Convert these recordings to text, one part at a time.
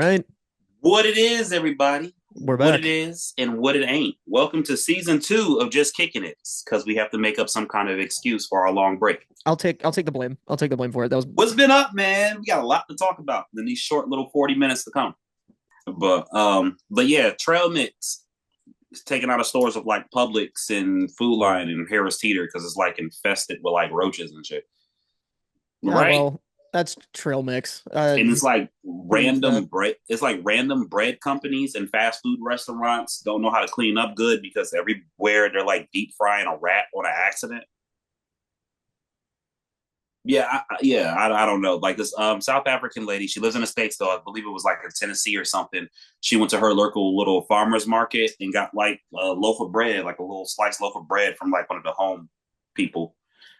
right. What it is, everybody. We're What it back. is and what it ain't. Welcome to season 2 of Just Kicking It, because we have to make up some kind of excuse for our long break. I'll take the blame. I'll take the blame for it. That was What's been up, man? We got a lot to talk about in these short little 40 minutes to come. But yeah, trail mix is taken out of stores of like Publix and Food Line and Harris Teeter because it's like infested with like roaches and shit. Right? well, that's trail mix. And it's like Who eats that? random bread. It's like random bread companies and fast food restaurants don't know how to clean up good because everywhere they're like deep frying a rat on an accident. I don't know. Like this South African lady, she lives in the States though. I believe it was like in Tennessee or something. She went to her local little farmer's market and got like a loaf of bread, like a little sliced loaf of bread from like one of the home people,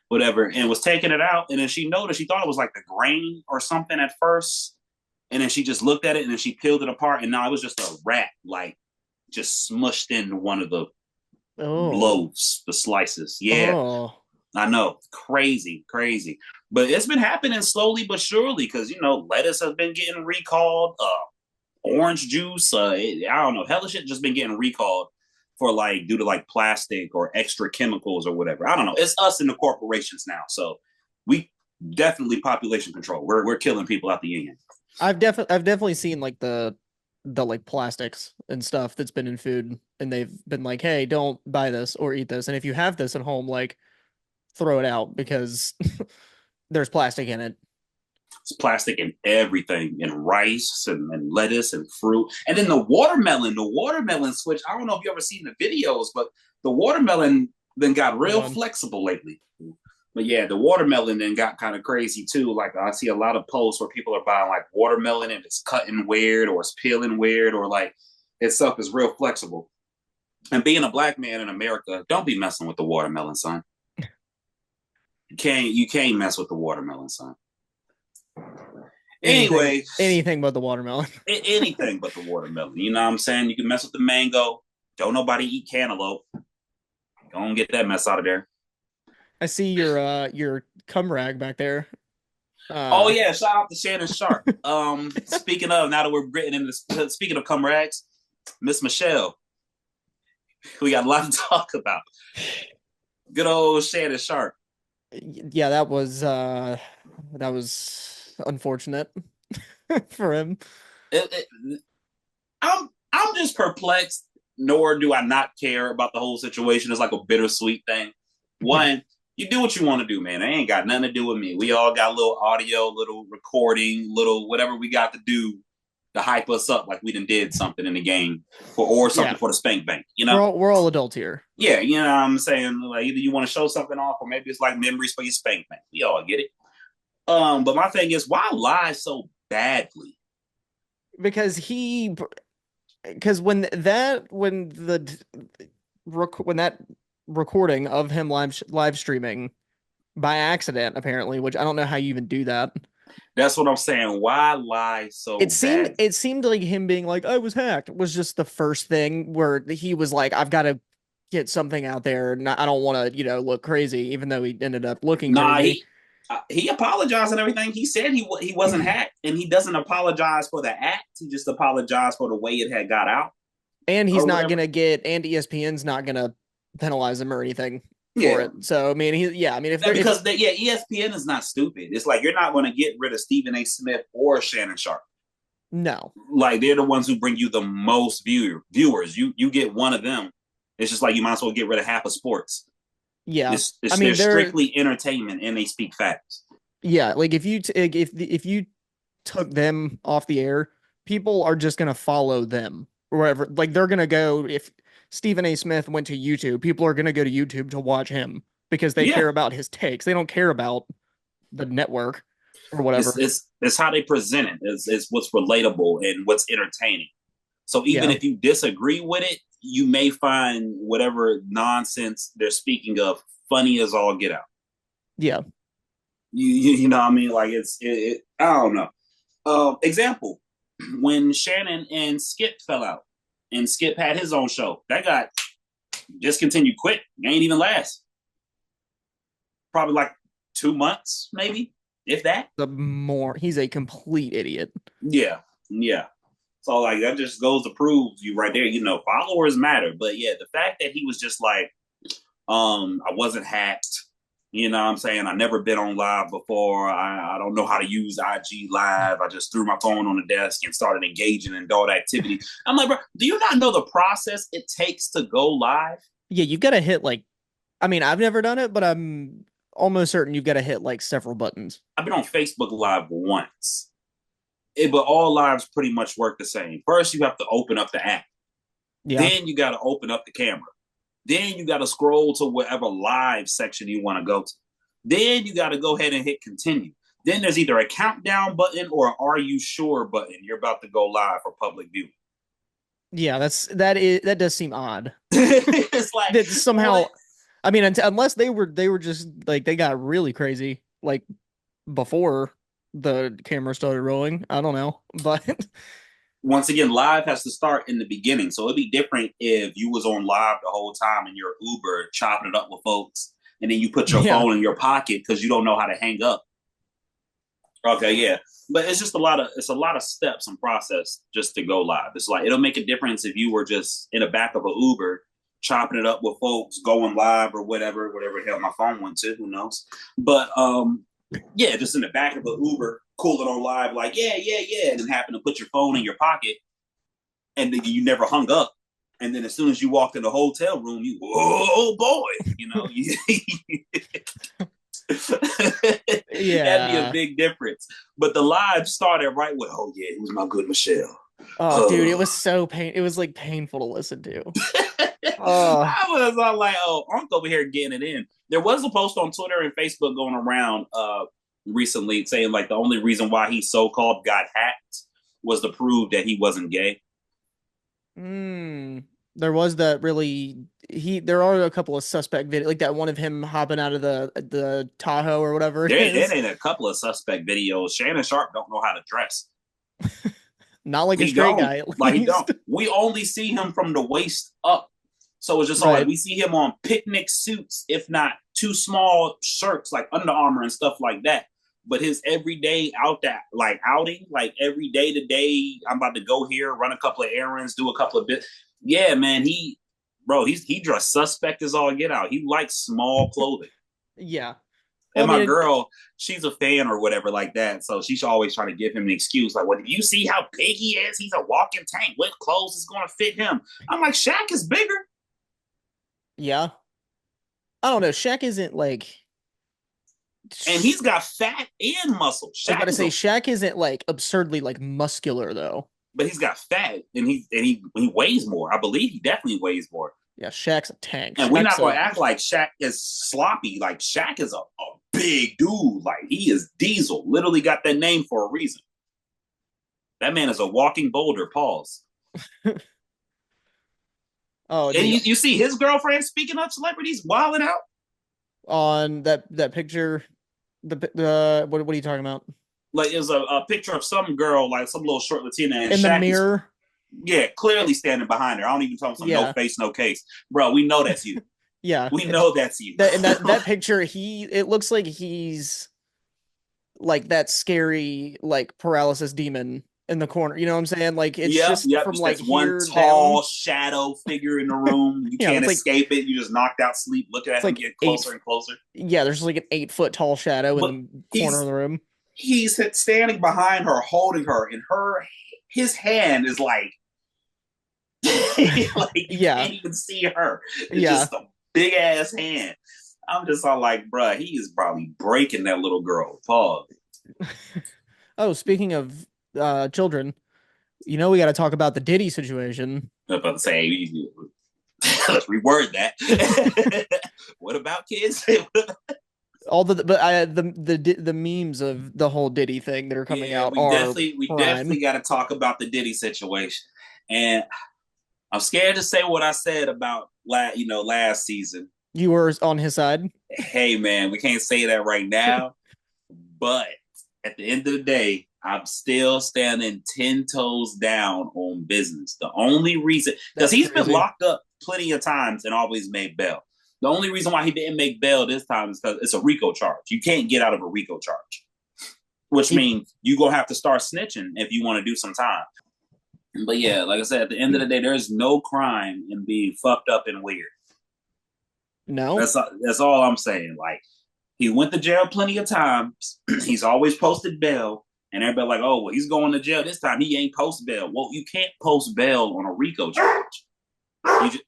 whatever, and was taking it out. And then she noticed, she thought it was like the grain or something at first. And then she just looked at it and then she peeled it apart. And now it was just a rat, like just smushed into one of the Oh. loaves, the slices. Yeah, Oh. I know. Crazy, crazy. But it's been happening slowly but surely because, lettuce has been getting recalled. Orange juice, I don't know. Hella shit just been getting recalled for like due to like plastic or extra chemicals or whatever. I don't know. It's us and the corporations now. So we definitely population control. We're killing people out the end. I've definitely seen like the like plastics and stuff that's been in food and they've been like, "Hey, don't buy this or eat this. And if you have this at home, like throw it out because there's plastic in it." It's plastic in everything, in rice and lettuce and fruit. And then the watermelon switch. I don't know if you ever seen the videos, but the watermelon then got real One. flexible lately. But yeah, the watermelon then got kind of crazy too. Like I see a lot of posts where people are buying like watermelon and it's cutting weird or it's peeling weird or like itself is real flexible. And being a black man in America, don't be messing with the watermelon, son. You can't mess with the watermelon, son. Anything Anyway, anything but the watermelon. anything but the watermelon. You know what I'm saying? You can mess with the mango. Don't nobody eat cantaloupe. Don't get that mess out of there. I see your cum rag back there. Oh Uh yeah, shout out to Shannon Sharp. Speaking of, now that we're getting into this, speaking of cum rags, Miss Michelle, we got a lot to talk about. Good old Shannon Sharp. yeah, that was unfortunate for him. It, I'm just perplexed. Nor do I not care about the whole situation. It's like a bittersweet thing. Yeah. One, you do what you want to do, man. It ain't got nothing to do with me. We all got a little audio, little recording, little whatever we got to do to hype us up, like we done did something in the game or Yeah. something for the spank bank. We're all adults here. Yeah, you know what I'm saying. Like either you want to show something off, or maybe it's like memories for your spank bank. We all get it. But my thing is, why lie so badly? Because when that recording of him live streaming by accident apparently, which I don't know how you even do that. That's what I'm saying. Why lie It so seemed bad? it seemed like him being like I was hacked was just the first thing where he was like I've got to get something out there and I don't want to, look crazy even though he ended up looking Nah, crazy. he apologized and everything. He said he wasn't hacked, and he doesn't apologize for the act. He just apologized for the way it had got out And he's or not whatever. gonna get and ESPN's not gonna penalize him or anything for Yeah, it. So I mean, I mean, if yeah, there, if because ESPN is not stupid. It's like you're not going to get rid of Stephen A. Smith or Shannon Sharp. no, Like they're the ones who bring you the most viewers. You get one of them. It's just like you might as well get rid of half of sports. yeah, I They're mean, strictly entertainment and they speak facts. yeah, like if you took them off the air, people are just gonna follow them wherever. Like they're gonna go if Stephen A. Smith went to YouTube, people are gonna go to YouTube to watch him because they Yeah, care about his takes. They don't care about the network or it's whatever. it's it's how they present it. It's what's relatable and what's entertaining. So even Yeah, if you disagree with it, you may find whatever nonsense they're speaking of funny as all get out. yeah. You know what I mean? Like I don't know. Example: when Shannon and Skip fell out, and Skip had his own show, that got discontinued quick. It ain't even last. Probably like 2 months, maybe if that. The more he's a complete idiot. Yeah, yeah. So like that just goes to prove you right there. You know, followers matter. But yeah, the fact that he was just like, I wasn't hacked. You know what I'm saying? I never been on live before. I don't know how to use IG live. I just threw my phone on the desk and started engaging in adult activity. I'm like, bro, do you not know the process it takes to go live? Yeah, you've got to hit like, I mean, I've never done it, but I'm almost certain you've got to hit like several buttons. I've been on Facebook Live once. But all lives pretty much work the same. First, you have to open up the app. Yeah. Then you got to open up the camera. Then you got to scroll to whatever live section you want to go to. Then you got to go ahead and hit continue. Then there's either a countdown button or an are you sure button. You're about to go live for public viewing. Yeah, that does seem odd. It's like, That well, somehow, I mean, unless they were just like they got really crazy like before the camera started rolling. I don't know, but once again, live has to start in the beginning. So it'd be different if you was on live the whole time and you're Uber chopping it up with folks, and then you put your yeah, phone in your pocket because you don't know how to hang up. Okay, yeah. But it's just a lot of steps and process just to go live. It's like it'll make a difference if you were just in the back of an Uber chopping it up with folks, going live or whatever the hell my phone went to, who knows. But yeah, just in the back of an Uber, cooling on live, like, yeah, and then happen to put your phone in your pocket and then you never hung up. And then as soon as you walked in the hotel room, you, oh boy, you know, that'd be a yeah. big difference. But the live started right with, oh yeah, it was my good Michelle. Oh, dude, it was so pain. It was like painful to listen to. Oh, I was all like, oh, Unc over here getting it in. There was a post on Twitter and Facebook going around recently saying like the only reason why he so called got hacked was to prove that he wasn't gay. there was that really he. There are a couple of suspect video, like that one of him hopping out of the Tahoe or whatever it There is. ain't a couple of suspect videos. Shannon Sharp don't know how to dress. Not like a He straight don't. guy, at Like he don't. least. We only see him from the waist up. So it's just all like Right. we see him on picnic suits, if not too small shirts like Under Armour and stuff like that. But his everyday outing, like every day to day, I'm about to go here, run a couple of errands, do a couple of bits. Yeah, man, he dressed suspect as all get out. He likes small clothing. Yeah. Well, And I my mean, girl, she's a fan or whatever like that. So she's always trying to give him an excuse. Like, well, do you see how big he is? He's a walking tank. What clothes is going to fit him? I'm like, Shaq is bigger. yeah. I don't know. Shaq isn't like. And he's got fat and muscle. I was about Shaq to is say a, Shaq isn't like absurdly like muscular though. but he's got fat and he weighs more. I believe he definitely weighs more. Yeah, Shaq's a tank. And we're Shaq's not going a to act like Shaq is sloppy. Like Shaq is a big dude. Like he is Diesel. Literally got that name for a reason. That man is a walking boulder. Pause. oh, And dude, you see his girlfriend, speaking of celebrities, wilding out. on that picture, the what are you talking about? Like it was a picture of some girl, like some little short Latina, and In the Shaq is, mirror? yeah, clearly standing behind her. I don't even talk some no Yeah, face, no case, bro. We know that's you. yeah. We know that's you. That in that picture, it looks like he's like that scary like paralysis demon in the corner. You know what I'm saying? Like it's just Yep. from Just like that's one here down. tall shadow figure in the room. You Yeah, can't that's like escape it. You just knocked out sleep, looking it's at him like get eight. closer and closer. Yeah, there's like an 8 foot tall shadow in But the corner of he's the room. he's standing behind her, holding her, and his hand is like like you Yeah, can't even see her. It's yeah. just a big ass hand. I'm just all like, bruh, he is probably breaking that little girl. Pause. Oh, speaking of children, we got to talk about the Diddy situation. I'm about to say, let's reword that. What about kids? All the but the memes of the whole Diddy thing that are coming Yeah, out are we prime. definitely got to talk about the Diddy situation. And I'm scared to say what I said about last season. You were on his side. Hey man, we can't say that right now, but at the end of the day, I'm still standing 10 toes down on business. The only reason, because That's he's been crazy. locked up plenty of times and always made bail. The only reason why he didn't make bail this time is because it's a RICO charge. You can't get out of a RICO charge, which He means you're going to have to start snitching if you want to do some time. But yeah, like I said, at the end of the day, there's no crime in being fucked up and weird. No, That's all I'm saying. Like he went to jail plenty of times. He's always posted bail, and everybody like, oh, well, he's going to jail this time. He ain't post bail. Well, you can't post bail on a RICO charge. You just,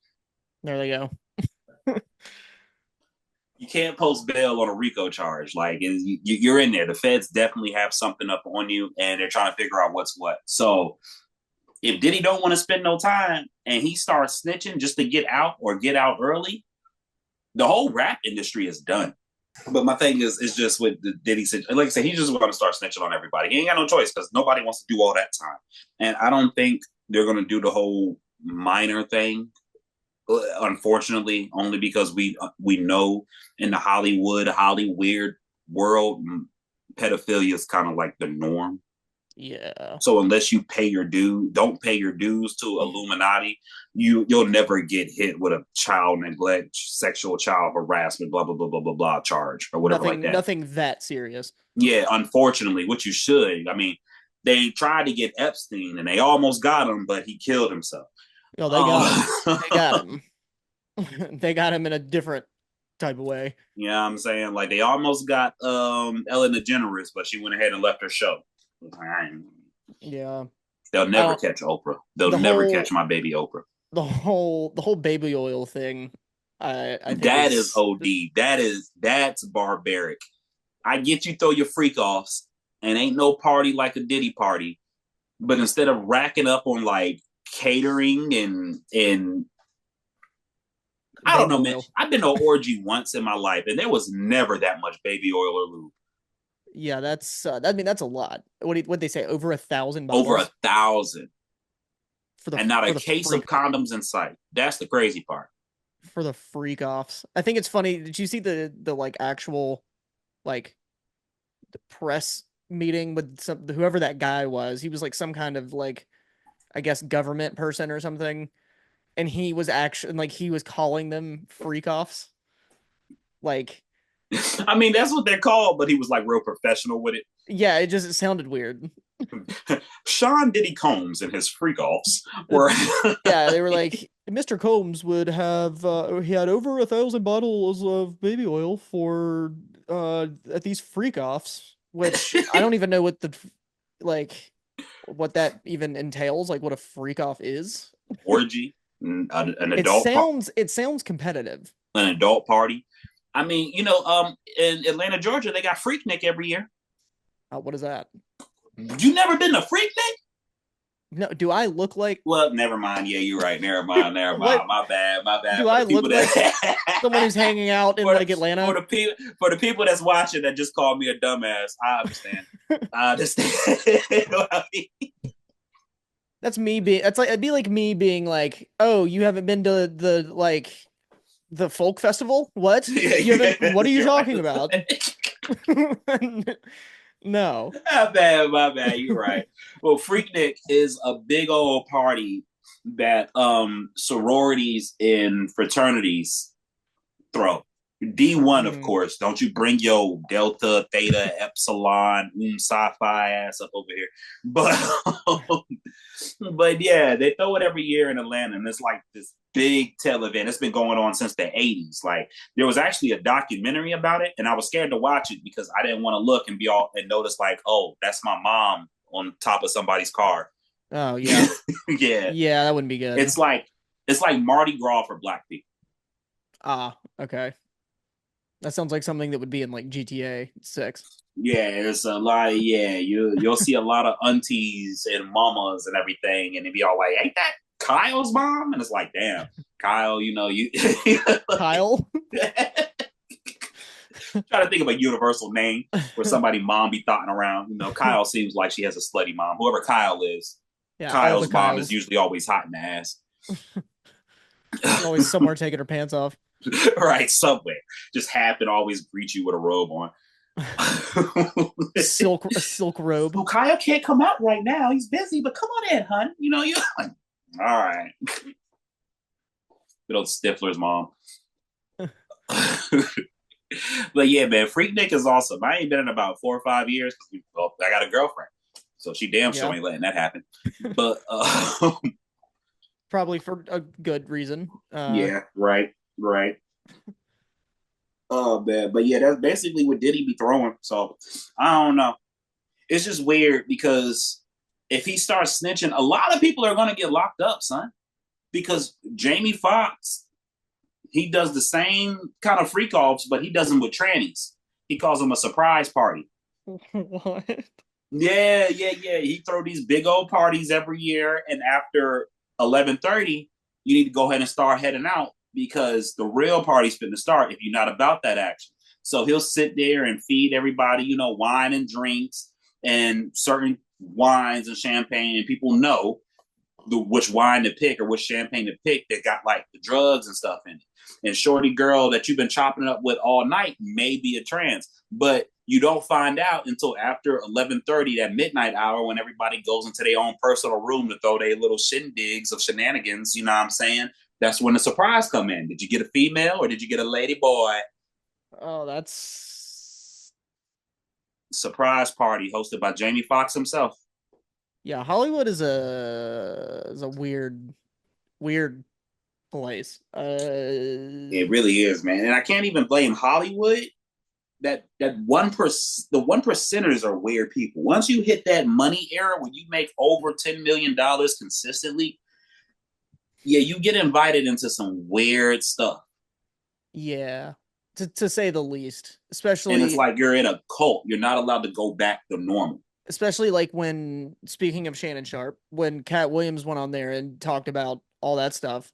there they go. you can't post bail on a RICO charge. Like you're in there. The feds definitely have something up on you, and they're trying to figure out what's what. So if Diddy don't want to spend no time and he starts snitching just to get out or get out early, the whole rap industry is done. But my thing is just with the Diddy situation. Like I said, he's just going to start snitching on everybody. He ain't got no choice because nobody wants to do all that time. And I don't think they're going to do the whole minor thing. Unfortunately, only because we know in the Holly weird world, pedophilia is kind of like the norm. Yeah. So unless you pay your due, don't pay your dues to Illuminati, you'll never get hit with a child neglect, sexual child harassment, blah blah blah blah blah blah charge or whatever like Nothing, that. nothing that serious. Yeah, unfortunately, which you should. I mean, they tried to get Epstein and they almost got him, but he killed himself. Oh, they got him. They got Um, him. They got him in a different type of way. you know what I'm saying? Like they almost got Ellen DeGeneres, but she went ahead and left her show. Yeah. They'll I never don't catch Oprah. They'll the never catch whole my baby Oprah. the whole baby oil thing I think That is is OD. That's barbaric. I get you throw your freak offs and ain't no party like a Diddy party, but instead of racking up on like catering and I don't baby know, man. oil. I've been to an orgy once in my life, and there was never that much baby oil or lube. Yeah, I mean that's a lot. What they say, over 1,000 Over a bottles thousand, for the and not a for the case of freak condoms in sight. That's the crazy part. for the freak offs. I think it's funny. Did you see the like actual like the press meeting with some whoever that guy was? He was like some kind of like I guess government person or something, and he was actually like he was calling them freak offs. Like, I mean, that's what they're called, but he was like real professional with it. yeah, it sounded weird. Sean Diddy Combs and his freak offs were. Yeah, they were like, Mr. Combs would have he had over 1,000 bottles of baby oil for at these freak offs, which I don't even know what the like what that even entails, like what a freak off is. Orgy, an It adult sounds competitive. an adult party. I mean, in Atlanta, Georgia, they got Freaknik every year. What is that? You never been to Freaknik? No, do I look like Well, never mind. Yeah, you're right. Never mind. Never what? mind. My bad. My bad. Do For I the look people like someone that who's hanging out in for like the, Atlanta? for the people that's watching that just called me a dumbass. I understand. I understand. That's me being. That's like it'd be like me being like, "Oh, you haven't been to the like the folk festival? What? Yeah, You haven't? What are you you're talking about?" right. No. My bad, my bad. You're right. Well, Freaknik is a big old party that sororities and fraternities throw. D1, of Mm. course. Don't you bring your Delta, Theta, Epsilon, Sci-Fi ass up over here. But but yeah, they throw it every year in Atlanta, and it's like this big tail event. It's been going on since the 80s. Like there was actually a documentary about it, and I was scared to watch it because I didn't want to look and be all and notice like, oh, that's my mom on top of somebody's car. Oh yeah, Yeah. yeah. That wouldn't be good. It's like Mardi Gras for black people. Ah, okay. That sounds like something that would be in like GTA 6. Yeah, it's a lot of you'll see a lot of aunties and mamas and everything, and it'd be all like, "Ain't that Kyle's mom?" And it's like, "Damn, Kyle, you." Kyle? Trying to think of a universal name where somebody mom be thoughting around. Kyle seems like she has a slutty mom. Whoever Kyle is, Yeah, all the Kyle's mom is Kyles. usually always hot in the ass. She's always somewhere taking her pants off. Right, somewhere. Just happen to always greet you with a robe on. A silk robe. Well, Kyle can't come out right now. He's busy, but come on in, hun. You. All right. Good old Stifler's mom. But yeah, man, Freaknik is awesome. I ain't been in about 4 or 5 years because I got a girlfriend. So she damn sure Yeah, ain't letting that happen. But probably for a good reason. yeah, right, right. Oh man, but yeah, that's basically what Diddy be throwing. So I don't know. It's just weird because if he starts snitching, a lot of people are gonna get locked up, son. Because Jamie Foxx, he does the same kind of freak offs, but he does them with trannies. He calls them a surprise party. What? Yeah, yeah, yeah. He throw these big old parties every year, and after 11:30, you need to go ahead and start heading out because the real party's finna start if you're not about that action. So he'll sit there and feed everybody, wine and drinks and certain wines and champagne, and people know which wine to pick or which champagne to pick that got like the drugs and stuff in it. And shorty girl that you've been chopping it up with all night may be a trans, but you don't find out until after 11:30, that midnight hour, when everybody goes into their own personal room to throw their little shindigs of shenanigans. You know what I'm saying? That's when the surprise come in. Did you get a female or did you get a lady boy? Oh, that's Surprise party hosted by Jamie Foxx himself. yeah. Hollywood is a weird place. It really is, man. And I can't even blame Hollywood. That the 1%ers are weird people. Once you hit that money era when you make over $10 million consistently, yeah, you get invited into some weird stuff. Yeah, to say the least. And it's Especially like you're in a cult. You're not allowed to go back to normal. like when speaking of Shannon Sharp, when Cat Williams went on there and talked about all that stuff,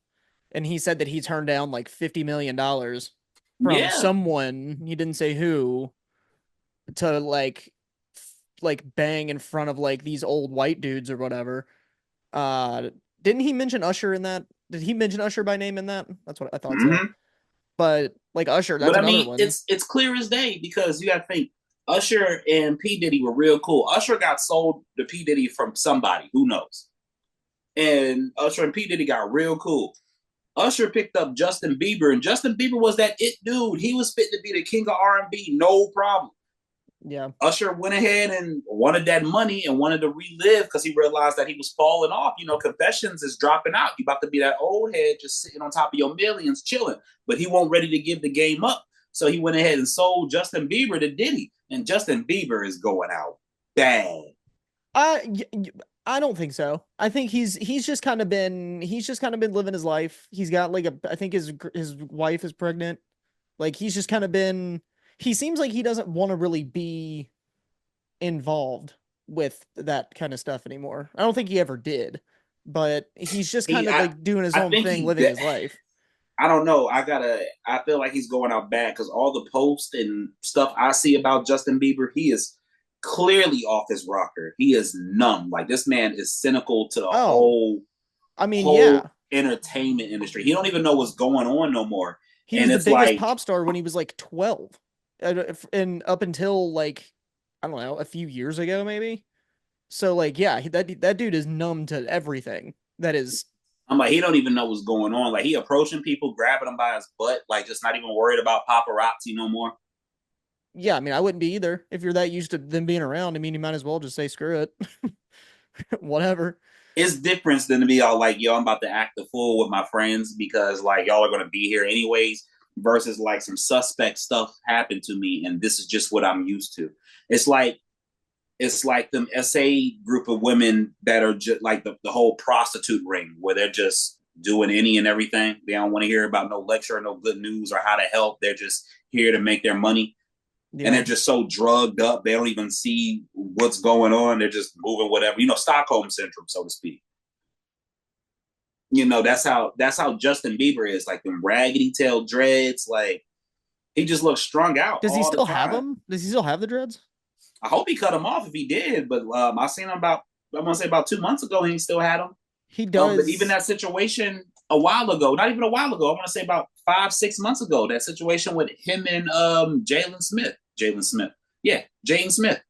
and he said that he turned down like $50 million from Yeah. someone, he didn't say who, to like bang in front of like these old white dudes or whatever. Uh didn't he mention Usher in that? Did he mention Usher by name in that? That's what I thought so. Mm-hmm. But like Usher, But that's I another mean, one. it's clear as day because you got to think Usher and P Diddy were real cool. Usher got sold to P Diddy from somebody, who knows? And Usher and P Diddy got real cool. Usher picked up Justin Bieber, and Justin Bieber was that it dude. He was fit to be the king of R&B, no problem. Yeah. Usher went ahead and wanted that money and wanted to relive because he realized that he was falling off. Confessions is dropping out. You about to be that old head just sitting on top of your millions, chilling. But he won't ready to give the game up. So he went ahead and sold Justin Bieber to Diddy, and Justin Bieber is going out bad. I I don't think so. I think he's just kind of been living his life. He's got like a I think his wife is pregnant. Like he's just kind of been he seems like he doesn't want to really be involved with that kind of stuff anymore. I don't think he ever did, but he's just He, kind of like doing his I own think thing, living his life. I don't know. I feel like he's going out bad because all the posts and stuff I see about Justin Bieber, he is clearly off his rocker. He is numb. Like this man is cynical to the Oh, I mean, whole yeah. entertainment industry. He don't even know what's going on no more. He And was the it's biggest like, pop star when he was like 12. And up until like I don't know, a few years ago maybe. So like yeah, that dude is numb to everything. That is I'm like, he don't even know what's going on. Like he approaching people, grabbing them by his butt, like just not even worried about paparazzi no more. yeah, I mean I wouldn't be either. If you're that used to them being around, I mean you might as well just say screw it. Whatever. It's different than to be all like, yo, I'm about to act the fool with my friends because like y'all are gonna be here anyways, versus like some suspect stuff happened to me and this is just what I'm used to. It's like them SA group of women that are just like the whole prostitute ring where they're just doing any and everything. They don't want to hear about no lecture or no good news or how to help. They're just here to make their money. And Yeah. they're just so drugged up, they don't even see what's going on. They're just moving whatever, Stockholm syndrome, so to speak. That's how Justin Bieber is, like them raggedy tail dreads. Like he just looks strung out Does he all the still have time. them? Does he still have the dreads? I hope he cut him off if he did, but I seen him I want to say about 2 months ago, and he still had them. He But even does. that situation a while ago, not even a while ago, I want to say about 5, 6 months ago, that situation with him and Jalen Smith, yeah, Jaden Smith.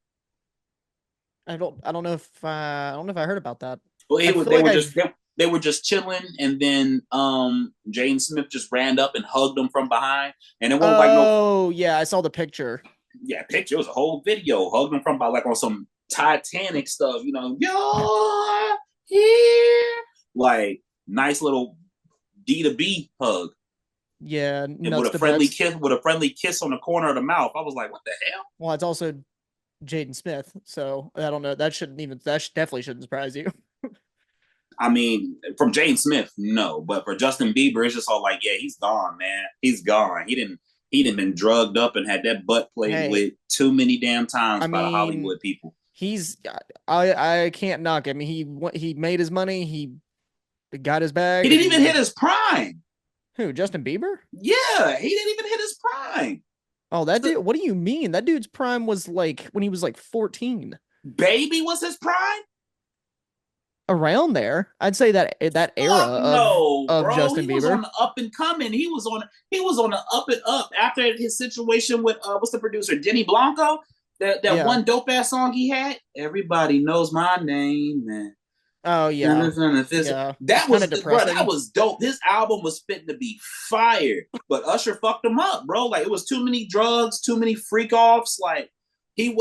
I don't know if I don't know if I heard about that. Well, I feel they like were I just they were just chilling, and then Jaden Smith just ran up and hugged him from behind, and it wasn't like no oh yeah, I saw the picture. yeah picture. It was a whole video, hugged him from by like on some Titanic stuff, you're here. Like nice little D to B hug. Yeah, And with nuts a to friendly butts. kiss, on the corner of the mouth. I was like, what the hell? Well, it's also Jaden Smith, so I don't know. Definitely shouldn't surprise you. I mean, from Jaden Smith, no, but for Justin Bieber, it's just all like, yeah, he's gone, man. He's gone. He didn't been drugged up and had that butt played Hey, with too many damn times I by the mean, Hollywood people. he's I can't knock him. He made his money. He got his He bag, didn't even hit and his prime. who? Justin Bieber? Yeah, he didn't even hit his prime. Oh, that The dude. What do you mean? That dude's prime was like when he was like 14, baby was his prime. around there. I'd say that era Fuck no, of bro. Justin He was on Bieber. the up and coming. He was on the up and up after his situation with what's the producer Denny Blanco. That Yeah. one dope ass song he had. Everybody knows my name, man. Oh yeah. Yeah. It's That kind of was bro. That depressing. was dope. His album was fitting to be fire, but Usher fucked him up, bro. Like it was too many drugs, too many freak offs. Like he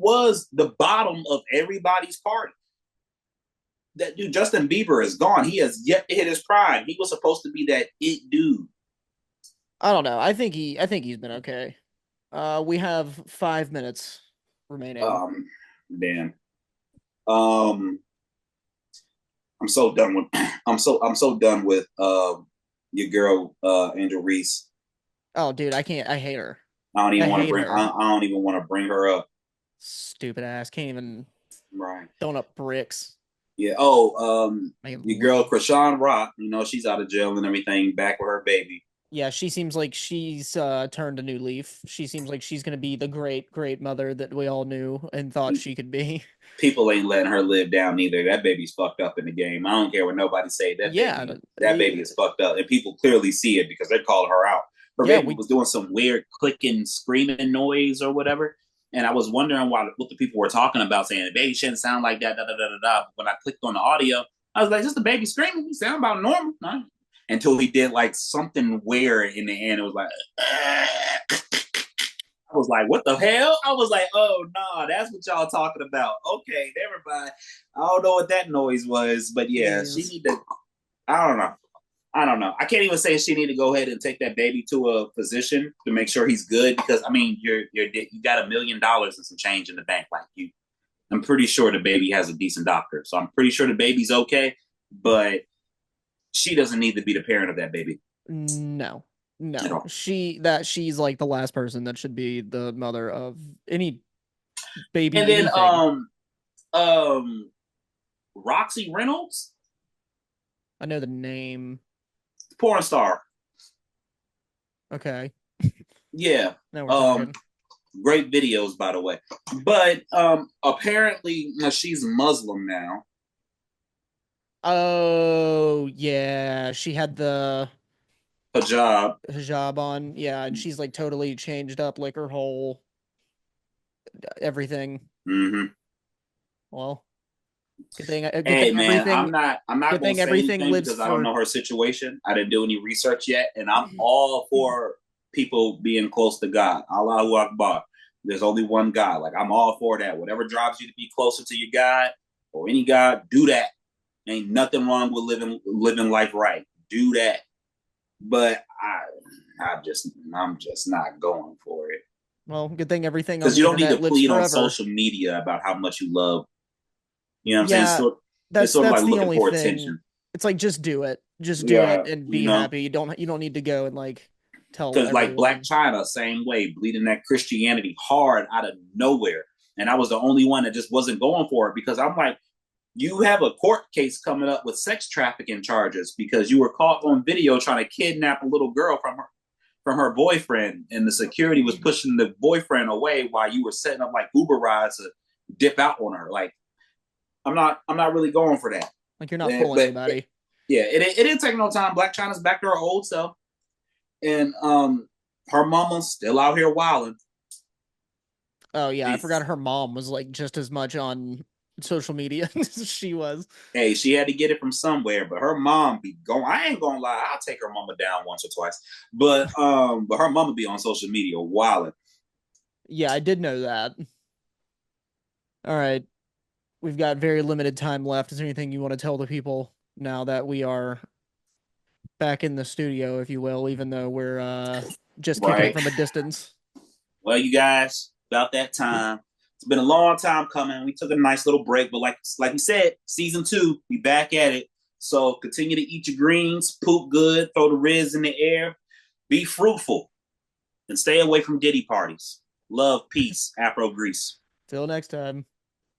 was the bottom of everybody's party. That dude Justin Bieber is gone. He has yet to hit his prime. He was supposed to be that it dude. I don't know. I think he's been okay. We have 5 minutes remaining. Damn. Um, I'm so done with. I'm so done with your girl Angel Reese. Oh, dude, I can't. I hate her. I don't I even want to hate bring. her. I don't even want to bring her up. Stupid ass. Can't even Right. throwing up bricks. Yeah. Oh, Make it your girl leave. Krishan Rock. She's out of jail and everything. Back with her baby. Yeah, she seems like she's turned a new leaf. She seems like she's gonna be the great mother that we all knew and thought she could be. People ain't letting her live down either. That baby's fucked up in the game. I don't care what nobody say. That Yeah, baby, that baby is fucked up, and people clearly see it because they're calling her out. Her yeah, baby we was doing some weird clicking, screaming noise or whatever, and I was wondering what the people were talking about, saying the baby shouldn't sound like that. Da da da da da. When I clicked on the audio, I was like, "Just the baby screaming. You sound about normal." No. Until he did like something weird in the end, it was like. I was like, what the hell? I was like, oh no, that's what y'all talking about. Okay, never mind. I don't know what that noise was, but yeah, she jeez. need to. I don't know. I don't know. I can't even say she need to go ahead and take that baby to a physician to make sure he's good because I mean, you got $1 million and some change in the bank, like you. I'm pretty sure the baby has a decent doctor, so I'm pretty sure the baby's okay. But she doesn't need to be the parent of that baby No. at No. all. She's like the last person that should be the mother of any And baby then anything. um Roxy Reynolds, I know the name. porn star. Okay. Yeah. Now we're Um, talking. Great videos, by the way. But apparently she's Muslim now. Oh, yeah. She had the Hijab. hijab on. Yeah, and she's like totally changed up like her whole everything. Mm-hmm. Well, Hey man, I'm not good gonna thing say everything anything lives because I don't for know her situation. I didn't do any research yet, and I'm all for people being close to God. Allahu Akbar. There's only one God. Like I'm all for that. Whatever drives you to be closer to your God or any God, do that. Ain't nothing wrong with living life right. Do that. But I'm just not going for it well, good thing everything on because you the don't need to internet lives plead on forever. social media about how much you love. You know what I'm saying? Yeah, It's sort of that's like the looking only for thing. attention. It's like just do it. Just do it Yeah, and be happy. You don't need to go and like tell because like Black everyone. China, same way, bleeding that Christianity hard out of nowhere, and I was the only one that just wasn't going for it because I'm like, you have a court case coming up with sex trafficking charges because you were caught on video trying to kidnap a little girl from her boyfriend, and the security was pushing the boyfriend away while you were setting up like Uber rides to dip out on her. Like, I'm not really going for that. Like you're not fooling But anybody. yeah, it didn't take no time. Black China's back to her old self, and her mama's still out here wilding. Oh yeah, I forgot She's her mom was like just as much on social media as she was. Hey, she had to get it from somewhere, but her mom be going. I ain't gonna lie, I'll take her mama down once or twice, but her mama be on social media wilding. Yeah, I did know that. All right. We've got very limited time left. Is there anything you want to tell the people now that we are back in the studio, if you will, even though we're just kicking it Right. from a distance? Well, you guys, about that time. It's been a long time coming. We took a nice little break, but like we said, season two, we back at it. So continue to eat your greens, poop good, throw the riz in the air, be fruitful, and stay away from Diddy parties. Love, peace, Afro Grease. Till next time.